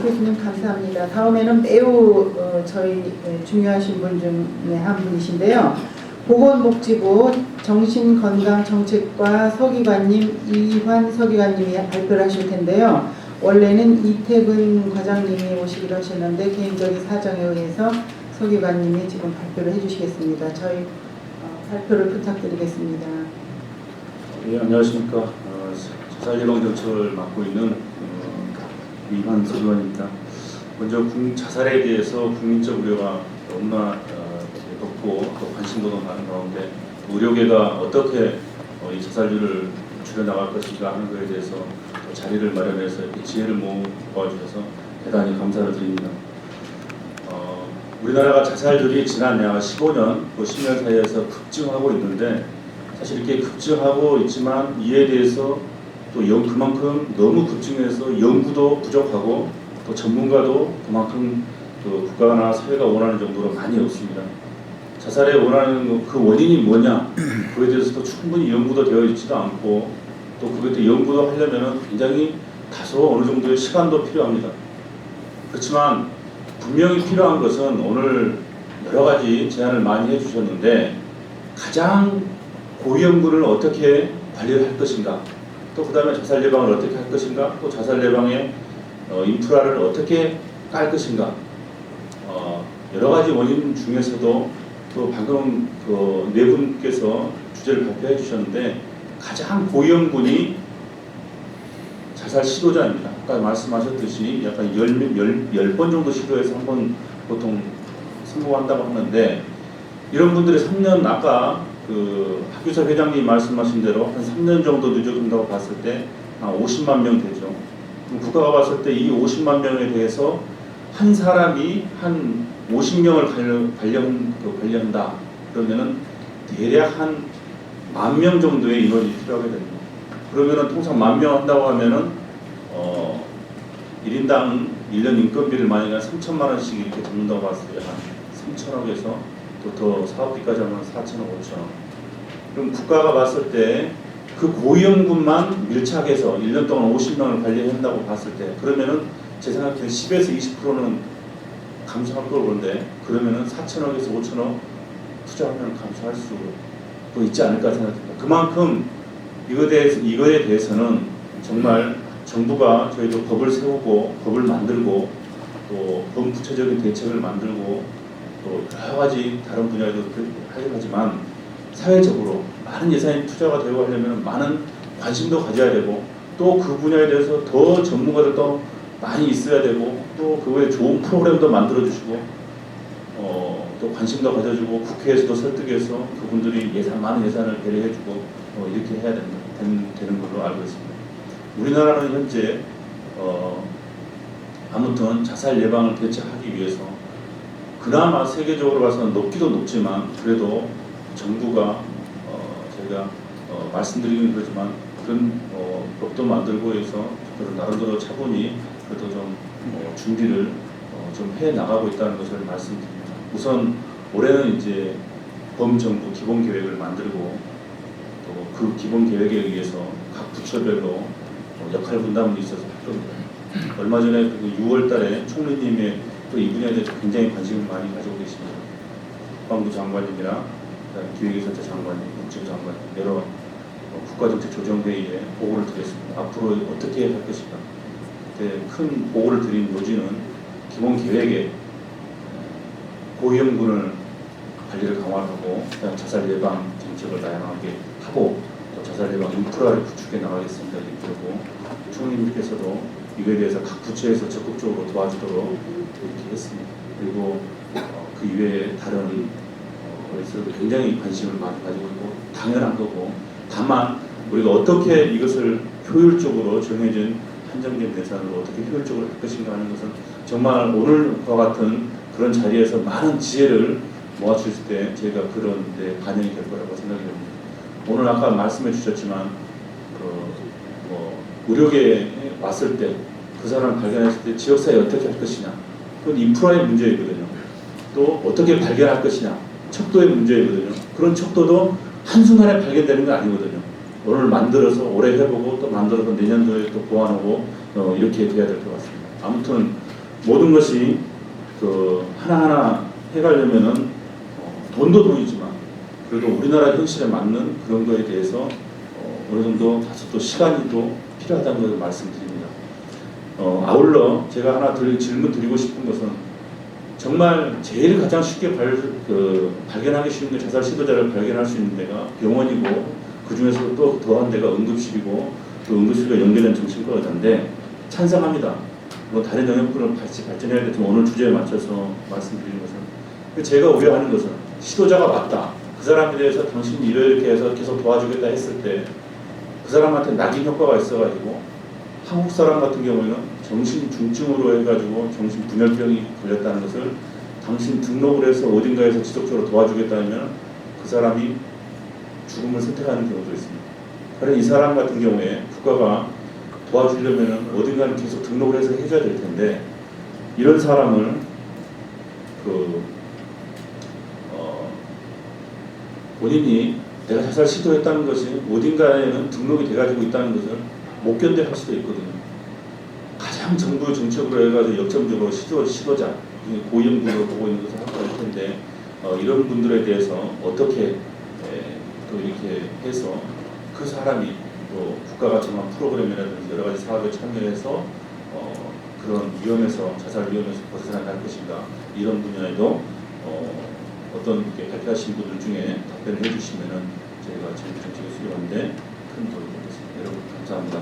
교수님 감사합니다. 다음에는 매우 저희 중요하신 분 중에 한 분이신데요. 보건복지부 정신건강정책과 서기관님 이환 서기관님이 발표를 하실 텐데요. 원래는 이태근 과장님이 오시기로 하셨는데 개인적인 사정에 의해서 서기관님이 지금 발표를 해주시겠습니다. 저희 발표를 부탁드리겠습니다. 예, 안녕하십니까. 자살 예방 정책을 맡고 있는 이환 서기관입니다. 먼저 자살에 대해서 국민적 우려가 너무나 높고 또 관심도도 많은 가운데 의료계가 어떻게 이 자살률을 줄여나갈 것인가 하는 것에 대해서 자리를 마련해서 이렇게 지혜를 모아주셔서 대단히 감사를 드립니다. 우리나라가 자살률이 지난 약 15년, 10년 사이에서 급증하고 있는데 사실 이렇게 급증하고 있지만 이에 대해서 또 그만큼 너무 급증해서 연구도 부족하고 또 전문가도 그만큼 국가나 사회가 원하는 정도로 많이 없습니다. 자살에 원하는 그 원인이 뭐냐 그에 대해서도 충분히 연구도 되어 있지도 않고 또 그것도 연구도 하려면 굉장히 다소 어느 정도의 시간도 필요합니다. 그렇지만 분명히 필요한 것은 오늘 여러 가지 제안을 많이 해주셨는데 가장 고위험군을 어떻게 관리를 할 것인가, 또 그 다음에 자살 예방을 어떻게 할 것인가, 또 자살 예방의 인프라를 어떻게 깔 것인가, 여러 가지 원인 중에서도 또 방금 네 분께서 주제를 발표해 주셨는데 가장 고위험군이 자살 시도자입니다. 아까 말씀하셨듯이 약간 10번 정도 시도해서 한 번 보통 성공한다고 하는데 이런 분들이 3년 아까 학교사 회장님 말씀하신 대로 한 3년 정도 늦어진다고 봤을 때 한 50만 명 되죠. 그럼 국가가 봤을 때 이 50만 명에 대해서 한 사람이 한 50명을 관리한다. 그러면은 대략 한 10,000명 정도의 인원이 필요하게 됩니다. 그러면은 통상 10,000명 한다고 하면은 1인당 1년 인건비를 만약에 3천만 원씩 이렇게 잡는다고 봤을 때 한 3천억에서 또 더 사업비까지 하면 4천억, 5천억. 그럼 국가가 봤을 때 그 고위험군만 밀착해서 1년 동안 50명을 관리한다고 봤을 때 그러면은 제 생각에 10에서 20%는 감소할 걸 보는데 그러면은 4천억에서 5천억 투자하면 감소할 수 있지 않을까 생각합니다. 그만큼 이거에 대해서는 정말 정부가 저희도 법을 세우고 법을 만들고 또 범구체적인 대책을 만들고 또 여러 가지 다른 분야에도 하지만 사회적으로 많은 예산이 투자가 되고 하려면 많은 관심도 가져야 되고 또 그 분야에 대해서 더 전문가들도 많이 있어야 되고 또 그거에 좋은 프로그램도 만들어주시고 또 관심도 가져주고 국회에서도 설득해서 그분들이 많은 예산을 배려해주고 이렇게 해야 되는 걸로 알고 있습니다. 우리나라는 현재 아무튼 자살 예방을 대책하기 위해서 그나마 세계적으로 봐서는 높기도 높지만 그래도 정부가 저희가 말씀드리긴 그러지만 그런 법도 만들고 해서 나름대로 차분히 그래도 좀 준비를 좀 해 나가고 있다는 것을 말씀드립니다. 우선 올해는 이제 범정부 기본 계획을 만들고 또 그 기본 계획에 의해서 각 부처별로 역할 분담이 있어서 할 겁니다. 얼마 전에 6월달에 총리님의 또 이 분야에 대해서 굉장히 관심을 많이 가지고 계십니다. 국방부 장관님이나 기획예산처 장관님, 복지부 장관님 여러 국가정책조정회의에 보고를 드렸습니다. 앞으로 어떻게 할 것인가. 그때 큰 보고를 드린 요지는 기본 계획에 고위험군을 관리를 강화하고 자살 예방 정책을 다양하게 하고 또 자살 예방 인프라를 구축해 나가겠습니다. 이렇고 총리님께서도 이거에 대해서 각 부처에서 적극적으로 도와주도록 이렇게 했습니다. 그리고 그 이외에 다른 에서도 굉장히 관심을 많이 가지고 있고 당연한 거고 다만 우리가 어떻게 이것을 효율적으로 정해진 한정된 예산으로 어떻게 효율적으로 할 것인가 하는 것은 정말 오늘과 같은 그런 자리에서 많은 지혜를 모아주실 때 저희가 그런 데 반영이 될 거라고 생각이 됩니다. 오늘 아까 말씀해 주셨지만 의료계에 왔을 때 그 사람을 발견했을 때 지역사회에 어떻게 할 것이냐 그건 인프라의 문제이거든요. 또 어떻게 발견할 것이냐 척도의 문제이거든요. 그런 척도도 한순간에 발견되는 게 아니거든요. 오늘 만들어서 올해 해보고 또 만들어서 내년도에 또 보완하고 이렇게 돼야 될 것 같습니다. 아무튼 모든 것이 그 하나하나 해가려면은 돈도 돈이지만 그래도 우리나라 현실에 맞는 그런 거에 대해서 어느 정도 다소 또 시간이 또 필요하다는 것을 말씀드립니다. 아울러 제가 하나 질문 드리고 싶은 것은 정말 제일 가장 쉽게 발견하기 쉬운 게 자살 시도자를 발견할 수 있는 데가 병원이고 그 중에서 또 더한 데가 응급실이고 또 응급실과 연계된 정신과 의사인데 찬성합니다. 뭐 다른 영역들은 같이 발전해야 되지만 오늘 주제에 맞춰서 말씀드리는 것은 제가 우려하는 것은 시도자가 맞다. 그 사람에 대해서 당신이 이렇게 해서 계속 도와주겠다 했을 때 그 사람한테 낙인 효과가 있어가지고 한국 사람 같은 경우에는 정신 중증으로 해가지고 정신 분열병이 걸렸다는 것을 당신 등록을 해서 어딘가에서 지속적으로 도와주겠다면 그 사람이 죽음을 선택하는 경우도 있습니다. 그래서 이 사람 같은 경우에 국가가 도와주려면 어딘가는 계속 등록을 해서 해줘야 될 텐데 이런 사람을 본인이 내가 자살 시도했다는 것이 어딘가에는 등록이 돼가지고 있다는 것을 못 견뎌할 수도 있거든요. 가장 정부 정책으로 해가지고 역점적으로 시도자 고위험군으로 보고 있는 것을 하고 할 텐데 이런 분들에 대해서 어떻게 또 이렇게 해서 그 사람이 또 국가가 정한 프로그램이라든지 여러 가지 사업에 참여해서 그런 위험에서 자살 위험에서 벗어나갈 것인가 이런 분야에도 어떤 발표하신 분들 중에 답변을 해주시면은 저희가 정책에 수렴하는데 큰 도움이 되겠습니다. 여러분 감사합니다.